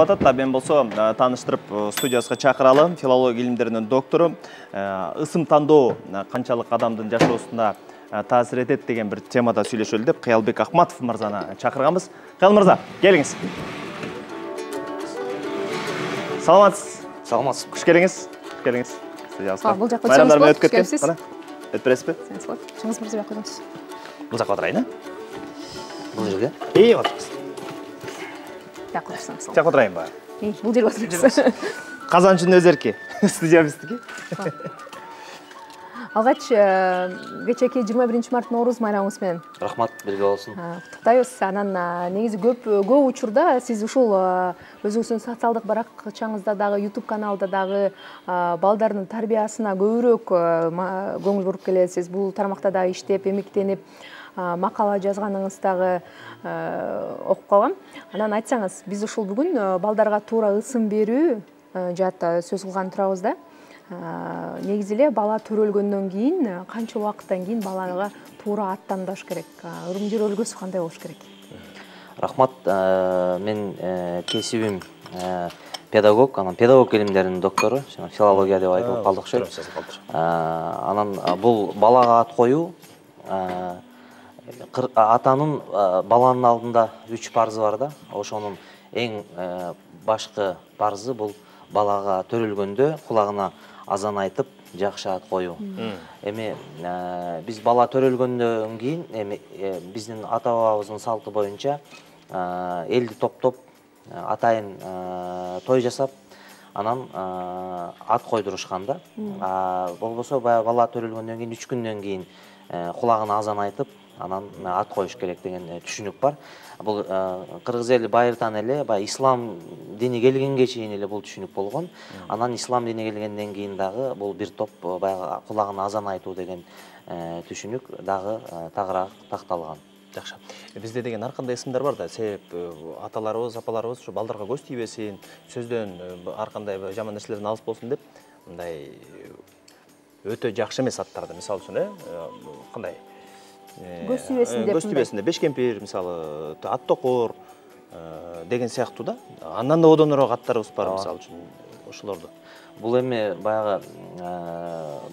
Атат да мен болсо тааныштырып студиясына чакыралы филология илимдеринин доктору ысым тандоо канчалык адамдын жашоосуна таасир этет деген бир темада сүйлөшөлү деп Кыялбек Акматов мырзаны чакырганбыз. Кыял мырза, келиңиз. Саламатсыз? Саламатсыз. Куш келиңиз. Келиңиз. Студиябызга. Бул жакка Байрамдар менен өтүп кеткен. Кана? Өтүп бересизби? Чыңгыз мырза бияка коюңуз. Бул жакка отурайын, Бул жерге? Отурыңыз. Бияка отурсаңыз. Жакка отурайын ба? Бул жерге отурсаңыз. Казанчынын өзү эрки. Студия биздики. Алгач кечээки 21 март Нооруз майрамыңыз менен. Рахмат, бирге болсун. Куттуктайбыз. Анан негизи көп учурда сиз ушул өзүңүздүн социалдык баракчаңызда дагы, YouTube каналда дагы балдардын тарбиясына көбүрөөк көңүл буруп келесиз. Бул тармакта дагы иштеп, эмиктенип, макала жазганыңыз дагы окуп калгам. Анан айтсаңыз, биз ушул бүгүн балдарга туура ысым берүү жаатта сөз кылган турабыз да. Негизи эле бала төрөлгөндөн кийин канча убакыттан кийин балага туура аттандаш керек? Ырым-жыр өлгөсү кандай болуш керек? Рахмат, мен кесибим педагог, анан педагог илимдеринин доктору, филология деп айтылып калды окшойт. Анан бул балага ат коюу атанын баланын алдында 3 парзы бар да. Ошонун эң башкы парзы бул балага төрөлгөндө кулагына азан айтып, жакшы ат коюу. Эми биз бала төрөлгөндөн кийин биздин ата-бабабыздын салты боюнча элди топтоп атайын той жасап, анан ат койдурушкан да. Болбосо бала төрөлгөндөн кийин 3 күндөн кийин кулагына азан айтып, анан ат коюш керек деген түшүнүк бар. Бул кыргыз эли байыртан эле ислам дини келгенге чейин эле бул түшүнүк болгон. Анан ислам дини келгенден кийин дагы бул бир топ баягы кулагына азан айтуу деген түшүнүк дагы тагыраак такталган. Жакшы. Бизде деген ар кандай ысымдар бар да, себеп аталарыбыз, апаларыбыз ушу балдарга көз тийбесин, сөздөн ар кандай жаман нерселерден алыс болсун деп, мындай өтө жакшы эмес аттарды, мисалы үчүн, кандай көз тийбесин деп. Көз тийбесин деп Бешкемпир, мисалы, ат токор деген сыяктуу да. Андан да одонорук аттарыбыз бар, мисалы үчүн, ошолорду. Бул эми баягы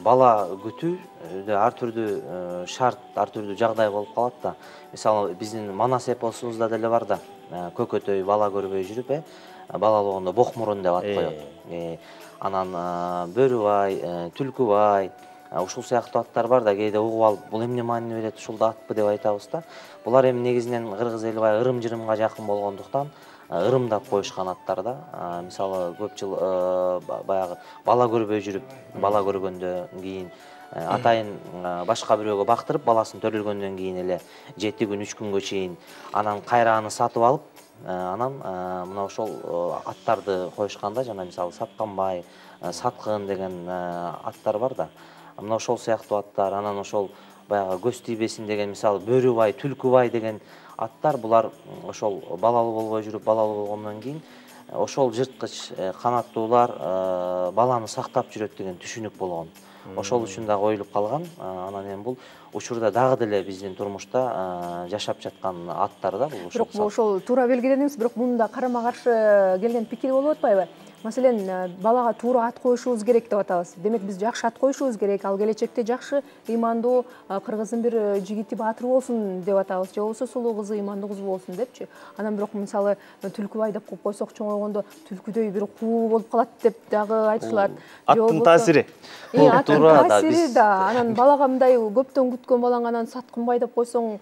бала күтүү ар түрдүү шарт, ар түрдүү жагдай болуп калат да. Мисалы, биздин Манас эпосубузда деле бар да, көкөтөй бала көрбөй жүрүп, бала болгондо бокмурун деп ат коет. Анан Бөрүбай, Түлкүбай, ушул сыяктуу аттар бар да, кээде угуп алып, бул эмне маани берет, ушул да атпы деп айтабыз да. Булар эми негизинен кыргыз эли ырым-жырымга жакын болгондуктан ырымдап коюшкан аттар да. Мисалы, көп жыл баягы бала көрбөй жүрүп, бала көргөндөн кийин атайын башка бирөөгө бактырып, баласын төрөлгөндөн кийин эле 7 күн, 3 күнгө чейин анан кайра аны сатып алып, анан мына ошол аттарды коюшканда, жана мисалы Сатканбай, Саткын деген аттар бар да. Мына ошол сыяктуу аттар, анан ошол баягы көз тийбесин деген, мисалы Бөрүбай, Түлкүбай деген аттар, булар ошол балалуу болбой жүрүп, балалуу болгондон кийин ошол жырткыч канаттуулар баланы сактап жүрөт деген түшүнүк болгон. Ошол үчүн да коюлуп калган. Анан эми бул учурда дагы деле биздин турмушта жашап жаткан аттар да бул. Бирок ошол туура белгиледиңиз, бирок мында карама-каршы келген пикир болуп атпайбы? Маселен, балага туура ат коюшубуз керек деп атабыз. Демек биз жакшы ат коюшубуз керек, ал келечекте жакшы ыймандуу кыргыздын бир жигити баатыр болсун деп атабыз. Же болбосо сулуу кызы, ыймандуу кыз болсун депчи. Анан бирок мисалы Түлкүбай деп коюп койсок, чоңойгондо түлкүдөй бир куу болуп калат деп дагы айтышылат. Аттын таасири. Аттын таасири да. Анан балага мындай көптөн күткөн балаңа анан Саткынбай деп койсоң,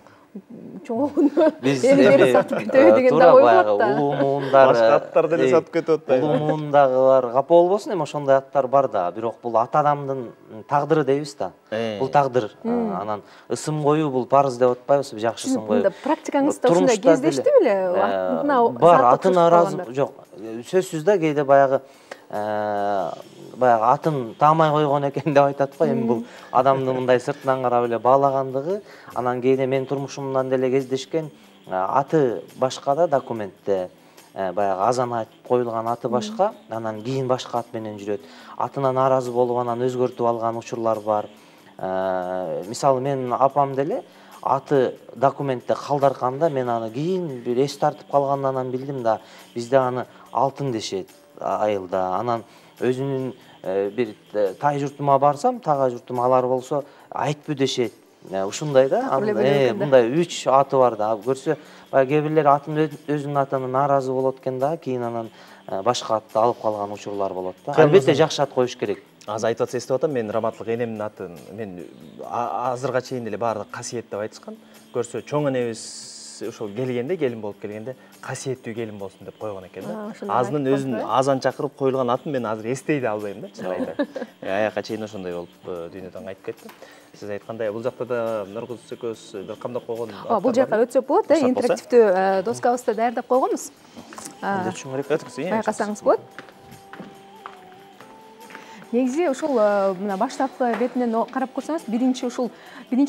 чоңойгондо эми сатып кетеби деген да ой болот да. Улуу муундар, башка аттар деле сатып кетип атпайбы? Улуу муундагылар капа болбосун, эми ошондой аттар бар да. Бирок бул ата адамдын тагдыры дейбиз да. Бул тагдыр. Анан ысым коюу бул парыз деп атпайбызбы, жакшы ысым коюу. Практикаңызда ушундай кездешти беле? Бар, атына ыраазы жок. Сөзсүз да, кээде баягы атын таамай койгон экен деп айтат го. Эми бул адамдын мындай сыртынан карап эле баалагандыгы. Анан кээде менин турмушумдан деле кездешкен, аты башка да документте, баягы азан айтып коюлган аты башка, анан кийин башка ат менен жүрөт. Атынан нааразы болуп анан өзгөртүп алган учурлар бар. Мисалы, менин апам деле аты документте калдырганда мен аны кийин бир эс тартып калгандан билдим да, бизде аны алтын дешет айылда. Анан өзүнүн бир тай журтума барсам, тага журтума алар болсо айтпы дешет. Ушундай да, мындай 3 аты бар да. Көрсө, кээ бирлер атын өзүнүн атына нааразы болот экен да, кийин анан башка атты алып калган учурлар болот да. Албетте жакшы ат коюш керек. Азыр айтып атса эстеп атам, мен раматлык энемдин атын мен азырга чейин эле баардык касиет деп айтышкан. Көрсө чоң энебиз ошол келгенде, келин болуп келгенде касиеттүү келин болсун деп койгон экен да. Азынын өзүн азан чакырып коюлган атын мен азыр эстей да албайм да, чын айтайын. Аякка чейин ошондой болуп дүйнөдөн кайтып кетти. Сиз айткандай, бул жакта да Нургүл экөөбүз бир камдап койгон. Бул жака өтсөк болот да, интерактивдүү доскабызды даярдап койгонбуз. Өтүшүң керек. Өткүзсүң. Байкасаңыз болот. Негизи ушул мына баштапкы бетинен карап көрсөңүз, биринчи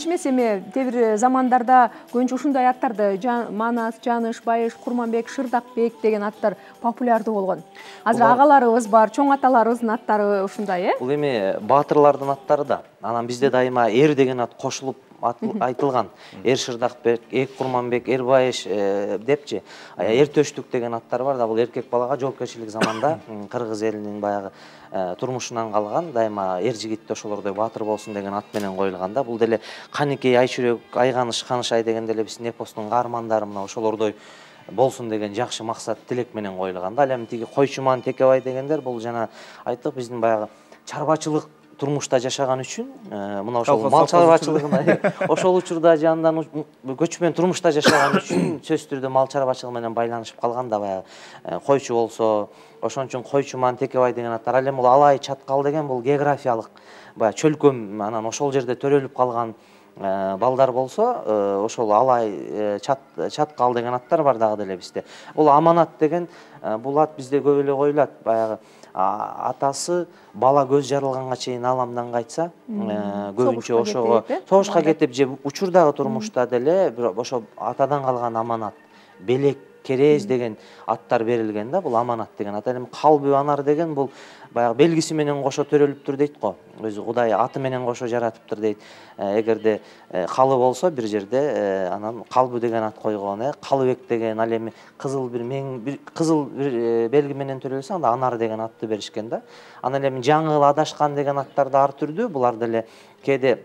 эмес, эми кээ-бир замандарда көбүнчө ушундай аттарды Манас, Жаныш, Байыш, Курманбек, Шырдакбек деген аттар популярдуу болгон. Азыр агаларыбыз бар, чоң аталарыбыздын аттары ушундай, Бул эми баатырлардын аттары да. Анан бизде дайыма эр деген ат кошулуп айтылган. Эр Шырдакбек, Эр Курманбек, Эр Байыш депчи. Эр Төштүк деген аттар бар да. Бул эркек балага жоопкерчилик заманда кыргыз элинин баягы турмушунан калган, дайыма эр жигитте ошолордой баатыр болсун деген ат менен коюлган да. Бул деле Каникей, Айчүрөк, Айганыш, Канышай деген деле биздин эпостун каармандары мына ошолордой болсун деген жакшы максат, тилек менен коюлган да. Ал эми тиги Койчуман, Текебай дегендер бул жана айттык, биздин баягы чарбачылык турмушта жашаган үчүн, мына ошол мал чарбачылыгына ошол учурда жанынан көчмөн турмушта жашаган үчүн сөзсүз түрдө мал чарбачылыгы менен байланышып калган да, баягы койчу болсо, ошон үчүн Койчуман, Текебай деген аттар. Ал эми бул Алай, Чаткал деген бул географиялык баягы чөлкөм, анан ошол жерде төрөлүп калган балдар болсо, ошол Алай, Чаткал деген аттар бар дагы деле бизде. Бул Аманат деген, бул ат бизде көп эле коюлат, баягы атасы бала көз жарылганга чейин аламдан кайтса, көбүнчө ошого согушка кетип же учурдагы турмушта деле ошо атадан калган аманат, белек, керез деген аттар берилген да. Бул Аманат деген ат. Эми Калбы, Анар деген бул баягы белгиси менен кошо төрөлүптүр дейт го. Өзү Кудай аты менен кошо жаратыптыр дейт. Эгерде калы болсо бир жерде, анан Калбы деген ат койгон. Калыбек деген, ал эми кызыл бир кызыл бир белги менен төрөлсө, анда Анар деген атты беришкен да. Анан эми жаңыл, Адашкан деген аттар да ар түрдүү. Булар деле кээде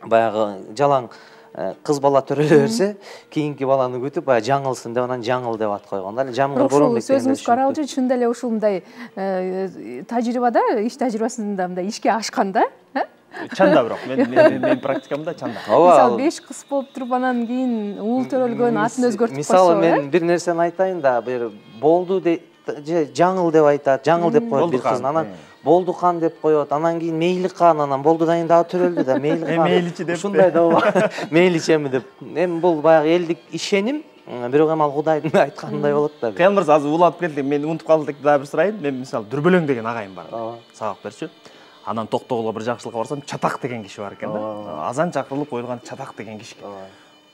баягы жалаң кыз бала төрөлө берсе, кийинки баланы күтүп баягы жаңылсын деп анан жаңыл деп ат койгон. Ал Жамгыр Боронбек деген. Сөзүңүз каралчы, чын деле ушундай тажрыйбада, иш тажрыйбасында мындай ишке ашкан да? Чанда бирок мен практикамда чанда. Мисалы 5 кыз болуп туруп анан кийин уул төрөлгөн атын өзгөртүп койсо. Мисалы мен бир нерсени айтайын да, бир болду же жаңыл деп айтат, жаңыл деп коет бир кыз, анан Болдукан деп коет, анан кийин Мейликан, анан болдудан кийин дагы төрөлдү да, Мейликан. Мейличи деп. Ушундай да Мейличеми деп. Эми бул баягы элдик ишеним, бирок эми ал Кудайдын айтканындай болот да. Кыял мырза, азыр уланып келдик, мен унутуп калдым деп дагы бир сурайын. Мен мисалы Дүрбөлөң деген агайым бар. Сабак берчү. Анан Токтогулга бир жакшылыкка барсам, Чатак деген киши бар экен да. Азан чакырылып коюлган Чатак деген киши.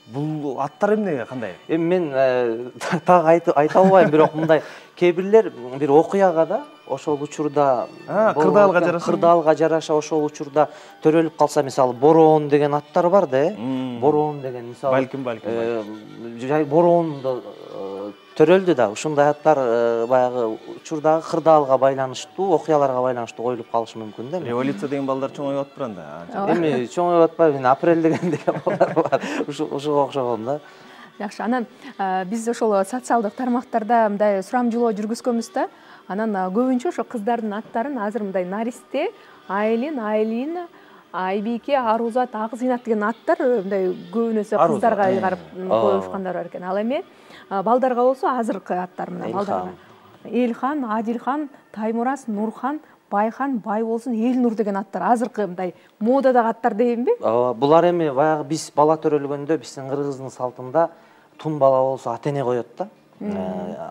Бул аттар эмнеге кандай? Эми мен так айта албайм, бирок мындай кээ бирлер бир окуяга да ошол учурда кырдаалга жараша ошол учурда төрөлүп калса, мисалы Бороон деген аттар бар да, Бороон деген мисалы балким жай Бороондо төрөлдү да. Ушундай аттар баягы учурдагы кырдаалга байланыштуу, окуяларга байланыштуу коюлуп калышы мүмкүн да. Революция деген балдар чоңоюп атпыр анда. Эми чоңоюп атпайбы, Апрель деген балдар бар. Ушуга окшогон да. Жакшы, анан биз ошол социалдык тармактарда мындай сурамжылоо жүргүзгөнбүз да. Анан көбүнчө ошо кыздардын аттарын азыр мындай Наристе, Айлин, Айлина, Айбике, Арузат, Акзыйнат деген аттар мындай көбүнөсү кыздарга ыйгарып коюшкандар бар экен. Ал эми балдарга болсо азыркы аттар мына балдарга. Элхан, Адилхан, Таймураз, Нурхан, Байхан, Байболсун, Элнур деген аттар азыркы мындай модадагы аттар дейинби? Ооба, булар эми баягы биз бала төрөлгөндө биздин кыргыздын салтында тун бала болсо ата эне коет да.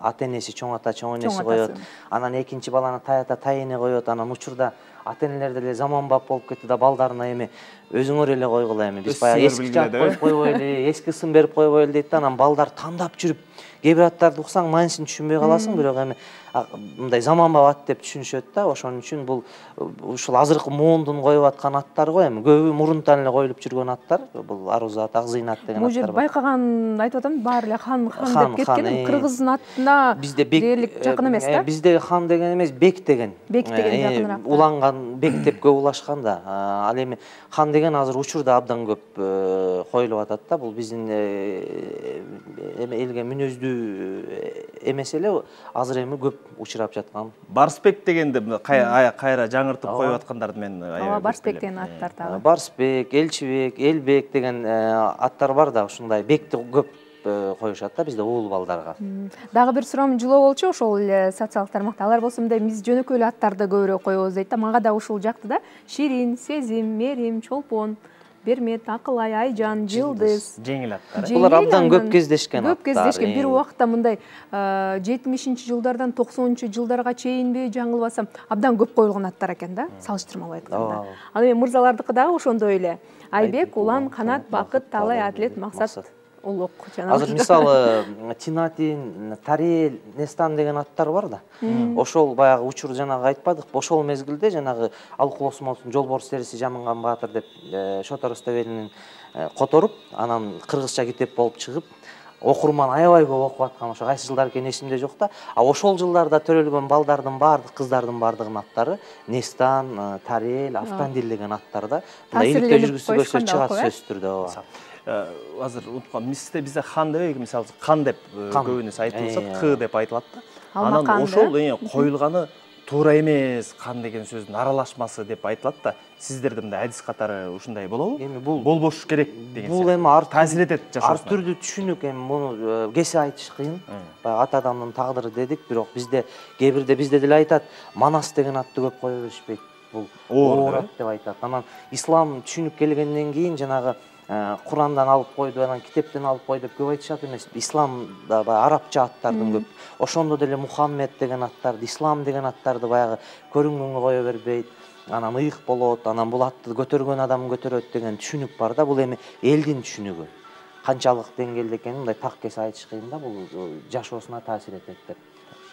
Ата энеси чоң ата, чоң энеси коет. Анан экинчи баланы тай ата, тай эне коет. Анан учурда ата энелер деле заманбап болуп кетти да, балдарына эми өзүңөр эле койгула, эми биз баягы эски ат коюп койбойлу, эски сын берип койбойлу дейт да. Анан балдар тандап жүрүп, кээ бир аттарды уксаң маанисин түшүнбөй каласың, бирок эми мындай заманбап ат деп түшүнүшөт да. Ошон үчүн бул ушул азыркы моондун коюп аткан аттар го, эми көбү мурунтан эле коюлуп жүргөн аттар. Бул Арузат, Акзыйнат деген аттар. Бул жер байкаган айтып атам, баары эле хан деп кеткен. Кыргыздын аттына дээрлик жакын эмес да. Бизде хан деген эмес, бек деген. Бек деген жакыныраак. Уланган бек деп көп улашкан да. Ал эми хан деген азыр учурда абдан көп коюлуп атат да. Бул биздин элге мүнөздүү эмес эле, азыр эми көп учурап жаткан. Барсбек дегенди кайра жаңыртып коюп аткандарды мен Ооба, Барсбек деген аттар дагы. Барсбек, Элчибек, Элбек деген аттар бар да, ушундай бекти көп коюшат да бизде уул балдарга. Дагы бир суроом жылоо болчу, ошол эле социалдык тармакта. Алар болсо мындай биз жөнөкөй эле аттарды көбүрөөк коебуз дейт да. Мага да ушул жакты да. Ширин, Сезим, Мерим, Чолпон, Бермет, Акылай, Айжан, Жылдыз. Жеңил аттар. Булар абдан көп кездешкен аттар. Көп кездешкен. Бир убакта мындай 70-жылдардан 90-жылдарга чейинби жаңылбасам, абдан көп коюлган аттар экен да, салыштырмалуу айтканда. Ал эми мырзалардыкы дагы ошондой эле. Айбек, Улан, Канат, Бакыт, Талай, Адлет, Максат, Улук. Азыр мисалы Тинатин, Тарел, Нестан деген аттар бар да. Ошол баягы учур жанагы айтпадык, ошол мезгилде жанагы Алкулосун болсун Жолборс териси жамынган баатыр деп Шот Рустебелинин которуп, анан кыргызча китеп болуп чыгып, окурман аябай көп окуп аткан. Ошо кайсы жылдар экени эсимде жок да. Ошол жылдарда төрөлгөн балдардын баардык, кыздардын баардыгынын аттары Нестан, Тарел, Автандил деген аттар да. Мындай иликтөө жүргүзүп көрсө чыгат сөзсүз түрдө. Азыр унуткан, бизде хан деп, мисалы кан деп көбүнесе айтылса, к деп айтылат да. Анан ошол коюлганы туура эмес, кан деген сөздүн аралашмасы деп айтылат да. Сиздерде мындай адис катары ушундай болобу? Эми бул болбош керек деген. Бул эми таасир этет жашоосуна. Ар түрдүү түшүнүк, эми муну кесе айтыш кыйын. Ата адамдын тагдыры дедик, бирок бизде кээ бирде бизде деле айтат, Манас деген атты көп кое беришпейт. Бул оор ат деп айтат. Анан ислам түшүнүк келгенден кийин жанагы Курандан алып койду, анан китептен алып кой деп көп айтышат эмес. Исламда арабча аттардын көп. Ошондо деле Мухаммед деген аттарды, Ислам деген аттарды баягы көрүнгөнгө кое бербейт. Анан ыйык болот, анан бул атты көтөргөн адам көтөрөт деген түшүнүк бар да. Бул эми элдин түшүнүгү. Канчалык деңгээлде экенин мындай так кесе айтыш кыйын да, бул жашоосуна таасир этет деп.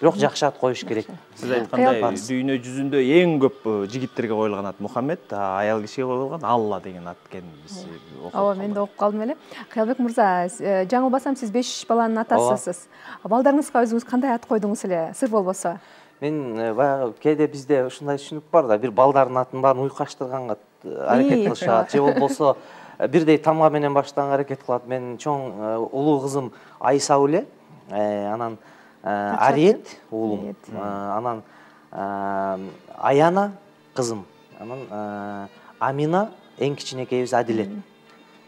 Бирок жакшы ат коюш керек. Сиз айткандай дүйнө жүзүндө эң көп жигиттерге коюлган ат Мухаммед, аял кишиге коюлган Алла деген ат экенин биз окуп. Ооба, мен да окуп калдым эле. Кыялбек мырза, жаңылбасам сиз 5 баланын атасысыз. Балдарыңызга өзүңүз кандай ат койдуңуз эле, сыр болбосо? Мен баягы кээде бизде ушундай түшүнүк бар да, бир балдардын атын баарын уйкаштырганга аракет кылышат, же болбосо бирдей тамга менен баштаганга аракет кылат. Мен чоң улуу кызым Айсауле, анан Ариет уулум, анан Аяна кызым, анан Амина эң кичинекейибиз Адилет.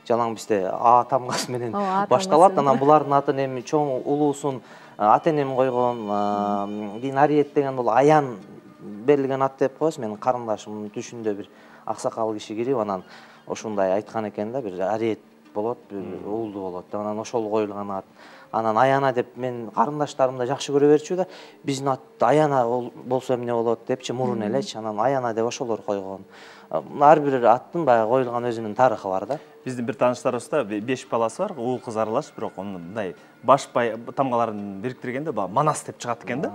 Жалаң бизде А тамгасы менен башталат. Анан булардын атын эми чоң улуусун ата-энем койгон, кийин Ариет деген бул аян берилген ат деп коебуз. Менин карындашымдын түшүндө бир аксакал киши кирип, анан ошондой айткан экен да, бир Ариет болот, бир уулду болот. Анан ошол коюлган ат. Анан Аяна деп мен карындаштарым да жакшы көрө берчү да, биздин ат Аяна болсо эмне болот депчи, мурун элечи. Анан Аяна деп ошолор койгон. Ар бир аттын баягы коюлган өзүнүн тарыхы бар да. Биздин бир тааныштарыбызда 5 баласы бар, уул кыз аралаш, бирок мындай баш тамгаларын бириктиргенде Манас деп чыгат экен да.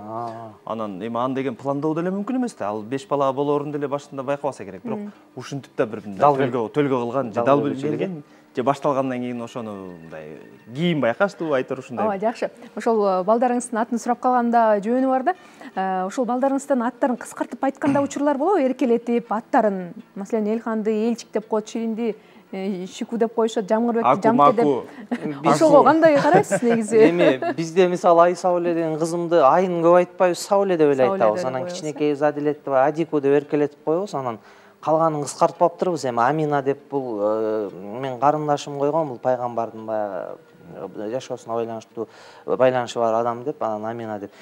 Анан эми аны деген пландоо деле мүмкүн эмес да. Ал 5 бала болоорун деле башында байкабаса керек, бирок ушинтип да бир төлгө кылган, же дал белгилеген, же башталгандан кийин ошону мындай кийин байкаштуу айтор ушундай. Ооба, жакшы. Ошол балдарыңыздын атын сурап калганда жөнү бар да. Ошол балдарыңыздын аттарын кыскартып айтканда учурлар болобу, эркелетип аттарын, маселен Элханды Элчик деп коет, Ширинди Шику деп коюшат, Жамгырбекти Жамке деп. Ошого кандай карайсыз негизи? Эми бизде мисалы Айсауле деген кызымды Айын көп айтпайбыз, Сауле деп эле айтабыз. Анан кичинекейибиз Адилетти Адику деп эркелетип коебуз. Анан калганын кыскартып алыптырбыз. Эми Амина деп бул мен карындашым койгон, бул пайгамбардын баягы жашоосуна байланышы бар адам деп, анан Амина деп.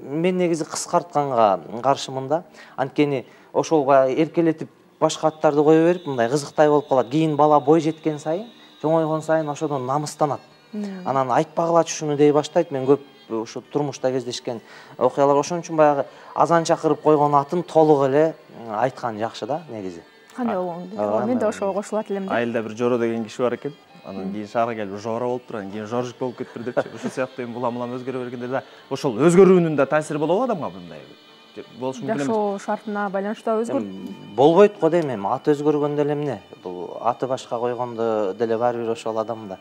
Мен негизи кыскартканга каршымын да. Анткени ошол баягы эркелетип башка аттарды кое берип, мындай кызыктай болуп калат. Кийин бала бой жеткен сайын, чоңойгон сайын ошодон намыстанат. Анан айтпагылачы ушуну дей баштайт. Мен көп ушу турмушта кездешкен окуялар. Ошон үчүн баягы азан чакырып койгон атын толук эле айткан жакшы да негизи. Кандай болгон? Мен да ошого кошулат элем да. Айылда бир Жоро деген киши бар экен. анан кийин шаарга келип Жора болуп туруп, анан кийин Жоржик болуп кетиптир депчи. Ошол сыяктуу эми улам өзгөрө бергенде да ошол өзгөрүүнүн да таасири болобу адамга мындай? Болушу мүмкүн эмес. Жашоо шартына байланыштуу өзгөрүп Болбойт го дейм, эми аты өзгөргөндө эле эмне? Бул аты башка койгондо деле баары бир ошол адамда.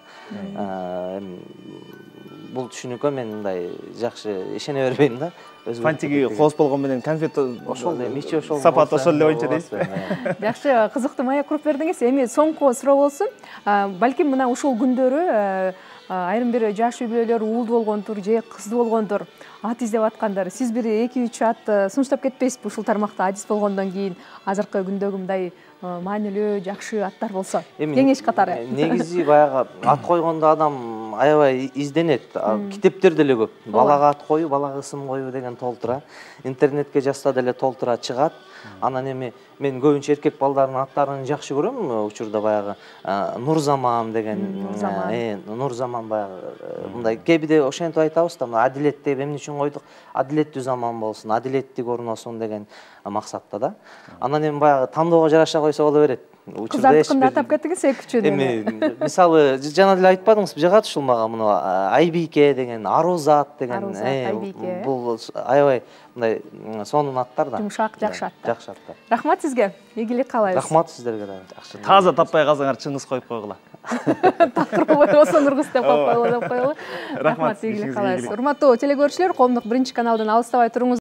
Бул түшүнүккө мен мындай жакшы ишене бербейм да. Фантиги хоос болгон менен конфет ошол дейм, ичи ошол. Сапат ошол эле боюнча дейсизби? жакшы, кызыктуу маек куруп бердиңиз. Эми соңку суроо болсун. Балким мына ушул күндөрү айрым бир жаш үй бүлөлөр уулду болгондур же кыздуу болгондур ат издеп аткандар. Сиз бир 2-3 ат сунуштап кетпейсизби ушул тармакта адис болгондон кийин азыркы күндөгү мындай маанилүү жакшы аттар болсо? Кеңеш катары. Негизи баягы ат койгондо адам аябай изденет. Китептер деле көп. Балага ат коюу, балага ысым коюу деген толтура. Интернетке жазса деле толтура чыгат. Анан эми мен көбүнчө эркек балдардын аттарын жакшы көрөм. Учурда баягы Нурзаман деген, Нурзаман баягы мындай кээбиде ошентип айтабыз да, адилет деп эмне үчүн койдук? Адилеттүү заман болсун, адилеттик орносун деген максатта да. Анан эми баягы тандоого жараша койсо боло берет. Кыздардыкында атап кеттиңиз, экүчүн эми мисалы жана деле айтпадыңызбы, жагат ушул мага муну Айбике деген, Арузат деген, бул аябай мындай сонун аттар да. Жумшак, жакшы аттар. Жакшы аттар. Рахмат сизге. Ийгилик каалайбыз. Рахмат сиздерге да. Жакшы. Таза таппай калсаңар Чыңгыз коюп койгула. Такыр болсо Нургуз деп коюлу деп коелу. Рахмат, Ийгилик каалайбыз. Урматтуу телекөрүүчүлөр, Коомдук 1 каналдан алыстабай туруңуз.